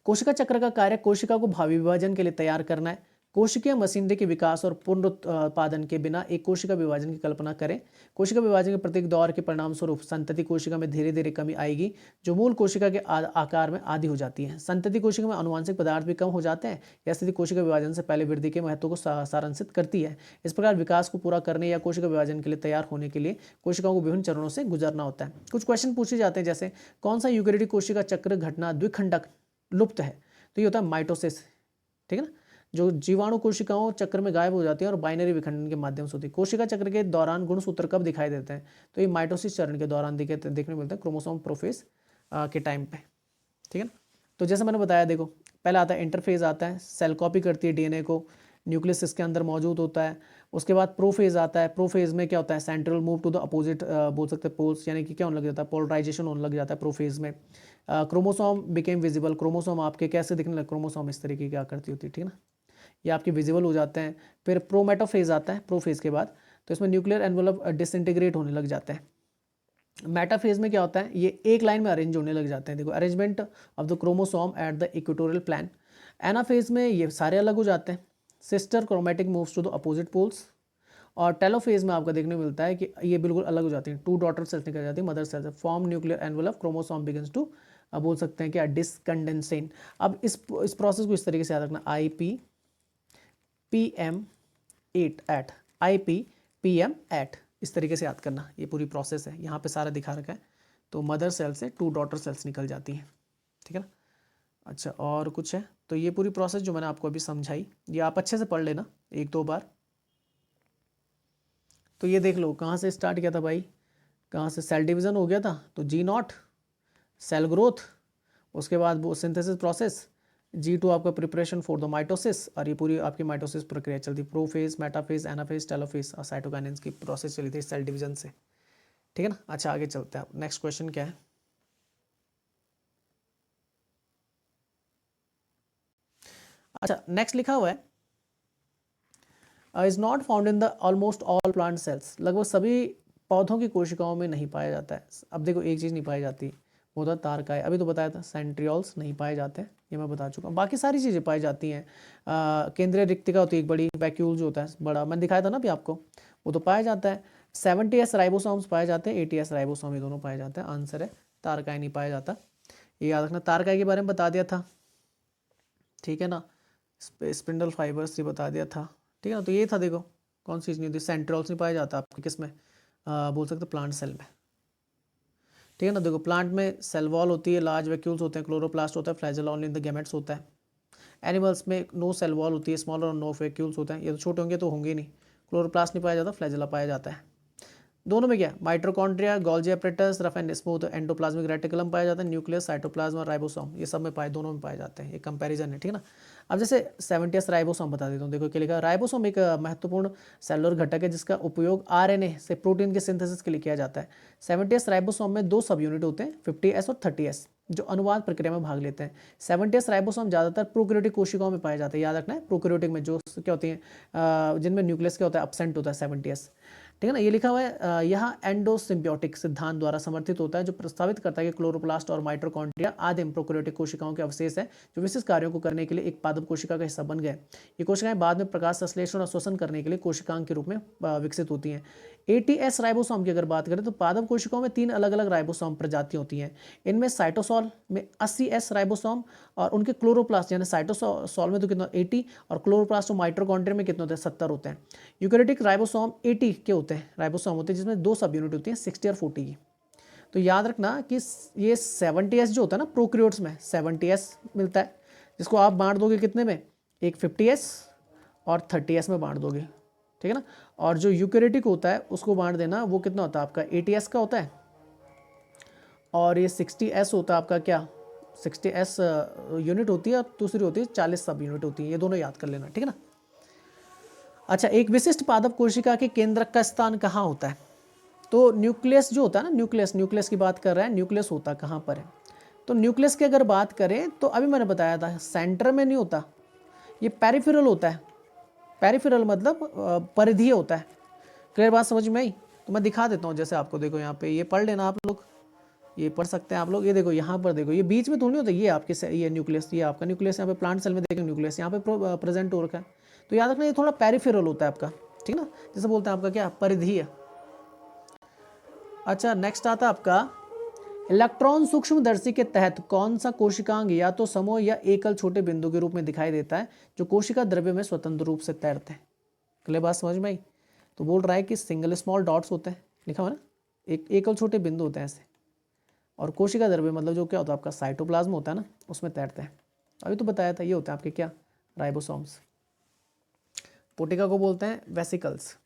कोशिका चक्र का कार्य कोशिका को भावी विभाजन के लिए तैयार करना है। कोशिकीय मशीनरी के विकास और पुनरुत्पादन के बिना एक कोशिका विभाजन की कल्पना करें। कोशिका विभाजन के प्रत्येक दौर के परिणाम स्वरूप संतति कोशिका में धीरे धीरे कमी आएगी, जो मूल कोशिका के आकार में आधी हो जाती है। संतति कोशिका में आनुवंशिक पदार्थ भी कम हो जाते हैं। यह स्थिति कोशिका विभाजन से पहले वृद्धि के महत्व को सारांशित करती है। इस प्रकार विकास को पूरा करने या कोशिका विभाजन के लिए तैयार होने के लिए कोशिकाओं को विभिन्न चरणों से गुजरना होता है। कुछ क्वेश्चन पूछे जाते हैं, जैसे कौन सा यूकेरियोटिक कोशिका चक्र घटना द्विखंडक लुप्त है? तो ये होता है माइटोसिस, ठीक है ना, जो जीवाणु कोशिकाओं चक्र में गायब हो जाती है और बाइनरी विखंडन के माध्यम से होती है। कोशिका चक्र के दौरान गुणसूत्र कब दिखाई देते हैं? तो ये माइटोसिस चरण के दौरान देखने मिलते हैं, क्रोमोसोम प्रोफेज के टाइम पे, ठीक है ना। तो जैसे मैंने बताया, देखो पहला आता है इंटरफेज आता है, सेल कॉपी करती है डीएनए को, न्यूक्लियस इसके अंदर मौजूद होता है। उसके बाद प्रोफेज आता है। प्रोफेज में क्या होता है? Central move to the opposite बोल सकते हैं पोल्स, यानी कि क्या होने लग जाता है? पोलराइजेशन होने लग जाता है प्रोफेज में। Chromosome became visible. क्रोमोसोम आपके कैसे दिखने लगे? क्रोमोसोम इस तरीके की आकृति होती है, ठीक है ना, ये आपके विजिबल हो जाते हैं। फिर प्रोमेटोफेज आता है प्रोफेज के बाद, तो इसमें न्यूक्लियर एनवेलप डिसइंटीग्रेट होने लग जाते हैं। मेटाफेज में क्या होता है? ये एक लाइन में अरेंज होने लग जाते हैं। देखो, arrangement of the chromosome at the equatorial plan. Anaphase में ये सारे अलग हो जाते हैं। Sister chromatic moves to the opposite poles. और टेलोफेज में आपका देखने को मिलता है कि ये बिल्कुल अलग हो जाती हैं। टू डॉटर सेल्स निकल जाती है मदर सेल से। Form nuclear envelope, chromosome begins to बोल सकते हैं क्या? डिसकंडेंसेशन। अब इस प्रोसेस को इस तरीके से याद रखना, IPPM8 इस तरीके से याद करना। ये पूरी प्रोसेस है, यहाँ पे सारा दिखा रखा है। तो मदर सेल से टू डॉटर सेल्स निकल जाती हैं, ठीक है ना। अच्छा, और कुछ है? तो ये पूरी प्रोसेस जो मैंने आपको अभी समझाई, ये आप अच्छे से पढ़ लेना एक दो बार। तो ये देख लो कहाँ से स्टार्ट किया था भाई, कहाँ से? सेल डिवीज़न हो गया था, तो G0 सेल ग्रोथ, उसके बाद वो सिंथेसिस प्रोसेस, G2 आपका प्रिपरेशन फॉर द माइटोसिस, और ये पूरी आपकी माइटोसिस प्रक्रिया चलती। प्रोफेज, मेटाफेज, एनाफेज, टेलोफेज और साइटोकाइनेंस की प्रोसेस चली थी सेल डिवीजन से, ठीक है ना। अच्छा, आगे चलते हैं। नेक्स्ट क्वेश्चन क्या है? अच्छा, नेक्स्ट लिखा हुआ है is not found in the almost all plant cells. लगभग सभी पौधों की कोशिकाओं में नहीं पाया जाता है। अब देखो, एक चीज़ नहीं पाई जाती, वो था तारकाय। अभी तो बताया था सेंट्रियोल्स नहीं पाए जाते हैं, ये मैं बता चुका हूँ। बाकी सारी चीज़ें पाई जाती हैं। केंद्रीय रिक्तिका होती है एक बड़ी, वैक्यूल जो होता है बड़ा, मैंने दिखाया था ना अभी आपको, वो तो पाया जाता है। 70S राइबोसोम्स पाए जाते हैं, 80S राइबोसोम, ये दोनों पाए जाते हैं। आंसर है तारकाय नहीं पाया जाता, ये याद रखना। तारकाय के बारे में बता दिया था, ठीक है ना। स्पिंडल फाइबर्स ये बता दिया था, ठीक है ना। तो ये था, देखो कौन सी चीज़ नहीं होती, सेंट्रियोल्स नहीं पाया जाता आपके किस में? बोल सकते प्लांट सेल में, ठीक है ना। देखो, प्लांट में सेल वॉल होती है, लार्ज वैक्यूल्स होते हैं, क्लोरोप्लास्ट होता है, flagella only in the gametes होता है। एनिमल्स में नो सेल वॉल होती है, स्मॉलर और नो वैक्यूल्स होते हैं। ये तो छोटे होंगे तो होंगे ही नहीं। क्लोरोप्लास्ट नहीं पाया जाता, फ्लैजेला पाया जाता है। दोनों में क्या? Mitochondria, Golgi apparatus, rough and smooth endoplasmic reticulum पाया जाता है। न्यूक्लियस, साइटोप्लाज्म और राइबोसोम, ये सब में पाए, दोनों में पाए जाते हैं। ये कंपैरिजन है, ठीक है ना। अब जैसे 70S राइबोसोम बता देता हूँ। देखो क्या लिखा, राइबोसोम एक महत्वपूर्ण सेलुलर घटक है जिसका उपयोग RNA से प्रोटीन के सिंथेसिस के लिए किया जाता है। 70S राइबोसोम में दो सब यूनिट होते हैं, 50S और 30S, जो अनुवाद प्रक्रिया में भाग लेते हैं। 70S राइबोसोम ज़्यादातर प्रोकैरियोटिक कोशिकाओं में पाए जाते हैं। याद रखना है, प्रोकैरियोटिक में जो क्या होती हैं, जिनमें न्यूक्लियस क्या होता है? एब्सेंट होता है 70S, ठीक है ना। ये लिखा हुआ है यहाँ एंडोसिम्बियोटिक सिद्धांत द्वारा समर्थित होता है, जो प्रस्तावित करता है कि क्लोरोप्लास्ट और माइटोकॉन्ड्रिया आदिम प्रोकैरियोटिक कोशिकाओं के अवशेष है, जो विशिष्ट कार्यों को करने के लिए एक पादप कोशिका का हिस्सा बन गए। ये कोशिकाएं बाद में प्रकाश संश्लेषण और श्वसन करने के लिए कोशिकांग के रूप में विकसित होती हैं। ATS राइबोसोम की अगर बात करें तो पादप कोशिकाओं में 3 अलग अलग राइबोसोम प्रजातियां होती हैं। इनमें साइटोसॉल में 80S राइबोसोम और उनके क्लोरोप्लास्ट यानी साइटोसॉल में तो कितना 80 और क्लोरोप्लास्ट और माइटोकॉन्ड्रिया में कितने होते हैं 70 होते हैं। यूकैरियोटिक राइबोसोम 80 के होते हैं राइबोसोम होते हैं जिसमें 2 सब यूनिट होती हैं 60 और 40 की। तो याद रखना कि ये 70S जो होता है ना प्रोक्रियोट्स में 70S मिलता है, जिसको आप बांट दोगे कितने में, एक 50S और 30S में बांट दोगे, ठीक है ना। और जो यूकैरियोटिक होता है उसको बांट देना, वो कितना होता है आपका 80S का होता है और ये 60S होता है आपका क्या 60S यूनिट होती है और दूसरी होती है 40 सब यूनिट होती है, ये दोनों याद कर लेना, ठीक है ना। अच्छा, एक विशिष्ट पादप कोशिका के केंद्रक का स्थान कहाँ होता है? तो न्यूक्लियस जो होता है ना, न्यूक्लियस की बात कर रहे हैं, न्यूक्लियस होता कहाँ पर है? तो न्यूक्लियस की अगर बात करें तो अभी मैंने बताया था सेंटर में नहीं होता, ये पेरिफेरल होता है। पेरिफेरल मतलब परिधीय होता है। क्लियर बात समझ में आई? तो मैं दिखा देता हूँ, जैसे आपको देखो यहाँ पे ये पढ़ लेना आप लोग, ये पढ़ सकते हैं आप लोग। ये देखो यहाँ पर देखो, ये बीच में थोड़ी नहीं होता, ये आपके ये न्यूक्लियस, ये आपका न्यूक्लियस यहाँ पे प्लांट सेल में देखो न्यूक्लियस यहाँ पे प्रेजेंट हो रखा है। तो याद रखना ये थोड़ा पेरिफेरल होता है आपका, ठीक है ना, जैसे बोलते हैं आपका क्या परिधीय। अच्छा, नेक्स्ट आता है आपका इलेक्ट्रॉन सूक्ष्मदर्शी के तहत कौन सा कोशिकांग या तो समूह या एकल छोटे बिंदु के रूप में दिखाई देता है जो कोशिका द्रव्य में स्वतंत्र रूप से तैरते हैं? क्लियर बात समझ में आई? तो बोल रहा है कि सिंगल स्मॉल डॉट्स होते हैं, लिखा हुआ ना, एक एकल छोटे बिंदु होते हैं ऐसे, और कोशिका द्रव्य मतलब जो क्या होता है आपका साइटोप्लाज्म होता है ना, उसमें तैरते हैं। अभी तो बताया था, ये होता है आपके क्या राइबोसोम्स। पोटिका को बोलते हैं वेसिकल्स।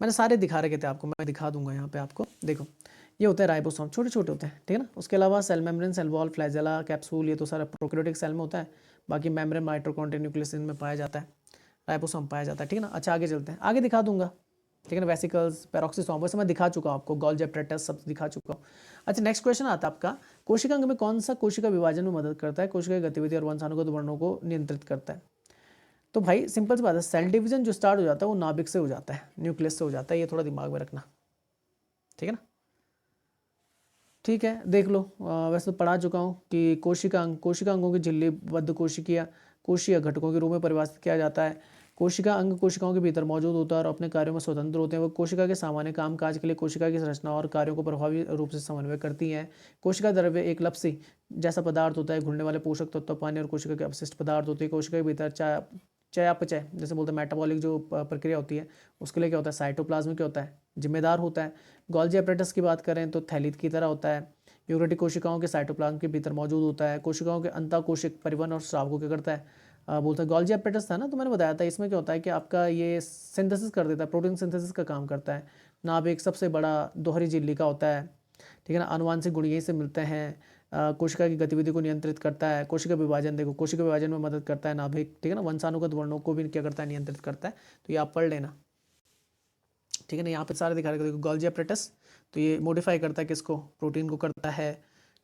मैंने सारे दिखा रखे थे आपको, मैं दिखा दूंगा यहाँ पे आपको, देखो ये होते हैं राइबोसोम, छोटे छोटे होते हैं, ठीक है ना। उसके अलावा cell membrane, cell wall, flagella, capsule, ये तो सारा प्रोकैरियोटिक सेल में होता है। बाकी मेम्ब्रेन, माइटोकॉन्ड्रिया, न्यूक्लियस इनमें पाया जाता है, राइबोसोम पाया जाता है, ठीक है ना। अच्छा, आगे चलते हैं, आगे दिखा दूंगा, ठीक है ना। वेसिकल्स, पेरोक्सिसोम, वैसे मैं दिखा चुका हूँ आपको, गोल्गी एपैरेटस सब दिखा चुका हूँ। अच्छा, नेक्स्ट क्वेश्चन आता है आपका, कोशिकांग में कौन सा कोशिका विभाजन में मदद करता है, कोशिका की गतिविधि और वंशानुगत वर्णों को नियंत्रित करता है? तो भाई सिंपल सी बात है, सेल डिवीजन जो स्टार्ट हो जाता है वो नाभिक से हो जाता है, न्यूक्लियस से हो जाता है, ये थोड़ा दिमाग में रखना, ठीक है ना। ठीक है, देख लो, वैसे तो पढ़ा चुका हूँ कि कोशिकांगों की झिल्ली बद्ध कोशिकीय कोशीय घटकों के रूप में परिभाषित किया जाता है। कोशिका अंग कोशिकाओं के भीतर मौजूद होता है और अपने कार्यों में स्वतंत्र होते हैं। वो कोशिका के सामान्य कामकाज के लिए कोशिका की संरचना और कार्यों को प्रभावी रूप से समन्वय करती हैं। कोशिका द्रव्य एक लपसी जैसा पदार्थ होता है, घुलने वाले पोषक तत्व, पानी और कोशिका के अपशिष्ट पदार्थ होती है। कोशिका के भीतर चयापचय जैसे बोलते हैं मेटाबॉलिक जो प्रक्रिया होती है, उसके लिए क्या होता है साइटोप्लाज्म क्या होता है जिम्मेदार होता है। गोल्गी एपैरेटस की बात करें तो थैलीड की तरह होता है। यूकैरियोटिक कोशिकाओं के साइटोप्लाज्म के भीतर मौजूद होता है। कोशिकाओं के अंतःकोशिक परिवहन और स्राव को क्या करता है, बोलते हैं गोल्गी एपैरेटस था ना, तो मैंने बताया था इसमें क्या होता है कि आपका ये सिंथेसिस कर देता है, प्रोटीन सिंथेसिस का काम करता है। नाभिक सबसे बड़ा दोहरी झिल्ली का होता है, ठीक है ना। अनुवांशिक गुण यहीं से मिलते हैं। कोशिका की गतिविधि को नियंत्रित करता है। कोशिका विभाजन, देखो कोशिका विभाजन में मदद करता है नाभिक, ठीक है ना। वंशानुगत वर्णों को भी क्या करता है नियंत्रित करता है। तो ये आप पढ़ लेना, ठीक है ना। यहाँ पे सारे दिखा रहे, देखो गोल्गी एपैरेटस, तो ये मॉडिफाई करता है किसको, प्रोटीन को करता है,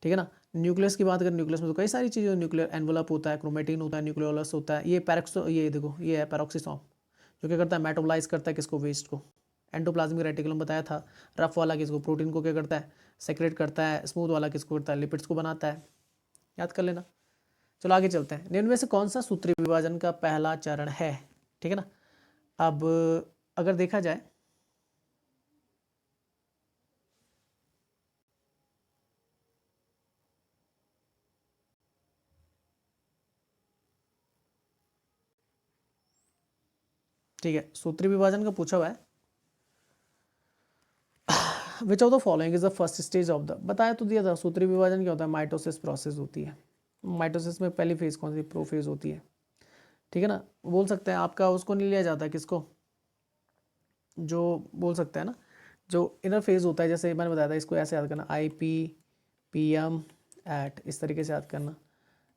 ठीक है ना। न्यूक्लियस की बात करें, न्यूक्लियस में तो कई सारी चीज़ें, न्यूक्लियर एनवलप होता है, क्रोमेटिन होता है, न्यूक्लियोलस होता है। ये देखो ये है पेरोक्सिसोम, जो क्या करता है मेटाबोलाइज करता है किसको, वेस्ट को। एंडोप्लाज्मिक रेटिकुलम बताया था, रफ वाला किसको, प्रोटीन को क्या करता है सेक्रेट करता है। स्मूथ वाला किसको करता है, लिपिड्स को बनाता है, याद कर लेना। चलो आगे चलते हैं, निम्न में से कौन सा सूत्रीय विभाजन का पहला चरण है, ठीक है ना। अब अगर देखा जाए, ठीक है, सूत्रीय विभाजन का पूछा हुआ है, which of the following is the first stage of the, बताया तो दिया था सूत्रीय विभाजन क्या होता है, माइटोसिस प्रोसेस होती है। माइटोसिस में पहली फेज कौन सी, प्रोफेज होती है, ठीक है ना। बोल सकते हैं आपका उसको नहीं लिया जाता किसको, जो बोल सकते हैं ना जो इनर फेज होता है, जैसे मैंने बताया था इसको ऐसे याद करना, IPPM एट, इस तरीके से याद करना,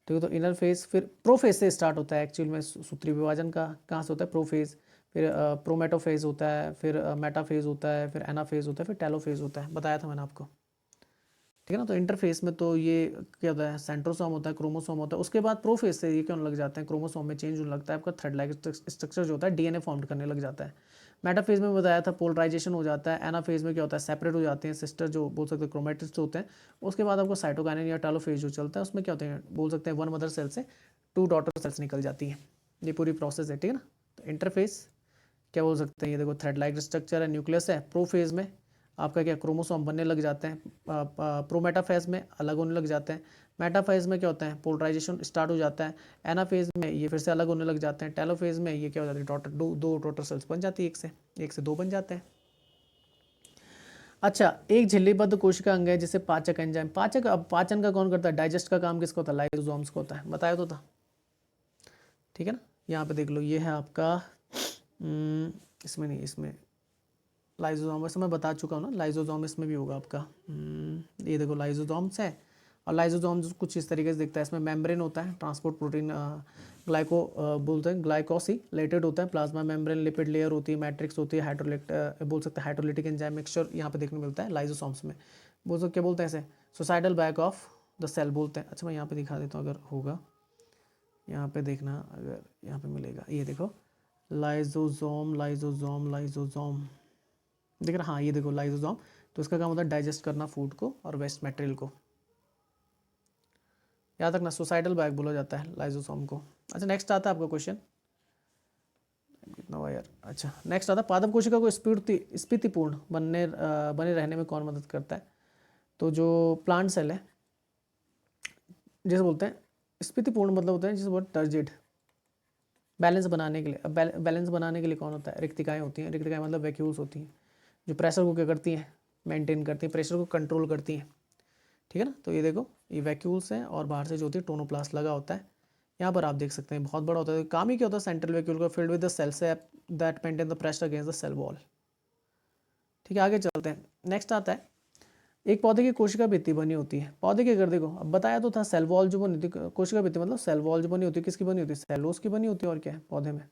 ठीक है। तो इनर फेज, फिर प्रोफेज से स्टार्ट होता है एक्चुअल में सूत्रीय विभाजन का, कहाँ से होता है प्रोफेज, फिर प्रोमेटोफेज होता है, फिर मेटाफेज होता है, फिर एनाफेज होता है, फिर टेलोफेज होता है, बताया था मैंने आपको, ठीक है ना। तो इंटरफेस में तो ये क्या होता है, सेंट्रोसोम होता है, क्रोमोसोम होता है। उसके बाद प्रोफेज से ये क्यों लग जाते हैं, क्रोमोसोम में चेंज होने लगता है, आपका थ्रेड लाइक स्ट्रक्चर जो होता है DNA फॉर्म करने लग जाता है। मेटाफेज में बताया था पोलराइजेशन हो जाता है। एनाफेज में क्या होता है, सेपरेट हो जाते हैं सिस्टर जो बोल सकते हैं क्रोमेटिड्स होते हैं। उसके बाद आपको साइटोकाइनेसिस या टेलोफेज जो चलता है, उसमें क्या होते हैं, बोल सकते हैं वन मदर सेल से 2 डॉटर सेल्स निकल जाती है। ये पूरी प्रोसेस है, ठीक है ना। तो इंटरफेस, क्या बोल सकते हैं, ये देखो थ्रेड लाइक स्ट्रक्चर है, न्यूक्लियस है। प्रोफेज में आपका क्या क्रोमोसोम बनने लग जाते हैं, प्रोमेटाफेज में अलग होने लग जाते हैं। मेटाफेज में क्या होता है, पोलराइजेशन स्टार्ट हो जाता है। एनाफेज में ये फिर से अलग होने लग जाते हैं। टेलोफेज में ये क्या हो जाती है, डॉटर दो डॉटर सेल्स बन जाती है, एक से दो बन जाते हैं। अच्छा, एक झिल्लीबद्ध कोशिका अंग है जिसे पाचक एंजाइम, पाचक, अब पाचन का कौन करता है, डाइजेस्ट का काम किसका होता है, लाइसोसोम्स को होता है, बताया तो था, ठीक है ना। यहाँ पे देख लो, ये है आपका इसमें नहीं, इसमें लाइसोसोम, वैसे मैं बता चुका हूँ ना, लाइसोसोम इसमें भी होगा आपका। ये देखो लाइसोसोम्स है, और लाइसोसोम कुछ इस तरीके से दिखता है। इसमें मेम्ब्रेन होता है, ट्रांसपोर्ट प्रोटीन ग्लाइको बोलते हैं, ग्लाइकोसिलेटेड होता है, प्लाज्मा मेम्ब्रेन, लिपिड लेयर होती है, मैट्रिक्स होती है, बोल सकते हैं हाइड्रोलिटिक एंजाइम मिक्सचर यहाँ पे देखने मिलता है लाइसोसोम्स में। बोल सकते क्या बोलते हैं इसे, suicidal back of the cell बोलते हैं। अच्छा मैं यहाँ पे दिखा देता हूँ, अगर होगा यहाँ पे देखना, अगर यहाँ पे मिलेगा, ये देखो लाइसोसोम लाइसोसोम लाइसोसोम दिख रहा, हाँ ये देखो लाइसोसोम, तो इसका काम होता है डाइजेस्ट करना फूड को और वेस्ट मटेरियल को, याद रखना, सुसाइडल बैग बोला जाता है लाइसोसोम को। अच्छा नेक्स्ट आता है आपका क्वेश्चन, कितना हुआ यार। अच्छा नेक्स्ट आता है, पादप कोशिका को स्फीतिपूर्ण बने रहने में कौन मदद करता है। तो जो प्लांट सेल है, जैसे बोलते हैं स्फीतिपूर्ण मतलब होता है जिसे बोलते हैं टर्जिड, बैलेंस बनाने के लिए। अब बैलेंस बनाने के लिए कौन होता है, रिक्तिकाएँ होती हैं, रिक्तिकाएँ मतलब वैक्यूल्स होती हैं, जो प्रेशर को क्या करती हैं, मेंटेन करती हैं, प्रेशर को कंट्रोल करती हैं, ठीक है ना। तो ये देखो ये वैक्यूल्स हैं, और बाहर से जो होती है टोनोप्लास्ट लगा होता है, यहाँ पर आप देख सकते हैं बहुत बड़ा होता है। काम ही क्या होता है, सेंट्रल वैक्यूल का फिल्ड विद द सेल से that maintain the pressure against the cell wall, ठीक है। आगे चलते हैं, नेक्स्ट आता है, एक पौधे की कोशिका भित्ति बनी होती है, पौधे की अगर देखो, अब बताया तो था सेल वॉल जो बनी होती है, कोशिका भित्ति मतलब सेल वॉल जो बनी होती है किसकी बनी होती है, सेलोस की बनी होती है, और क्या है पौधे में,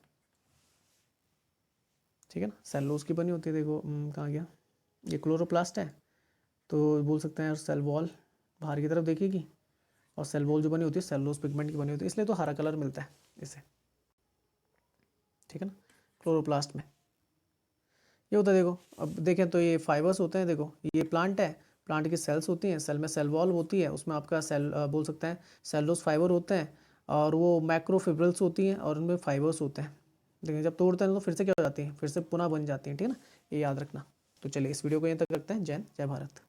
ठीक है ना, सेलोस की बनी होती है। देखो कहाँ गया, ये क्लोरोप्लास्ट है, तो बोल सकते हैं सेल वॉल बाहर की तरफ देखिएगी, और सेल वॉल जो बनी होती है सेलुलोज पिगमेंट की बनी होती है, इसलिए तो हरा कलर मिलता है इसे, ठीक है ना, क्लोरोप्लास्ट में ये होता है। देखो अब देखें तो ये फाइबर्स होते हैं, देखो ये प्लांट है, प्लांट की सेल्स होती हैं, सेल में सेल वॉल होती है, उसमें आपका सेल बोल सकते हैं सेलुलोज फाइबर होते हैं, और वो मैक्रोफिब्रिल्स होती हैं, और उनमें फाइबर्स होते हैं। लेकिन जब तोड़ते हैं तो फिर से क्या हो जाती है, फिर से पुनः बन जाती हैं, ठीक है ना, ये याद रखना। तो चलिए इस वीडियो को यहीं तक रखते हैं। जय हिंद, जय भारत।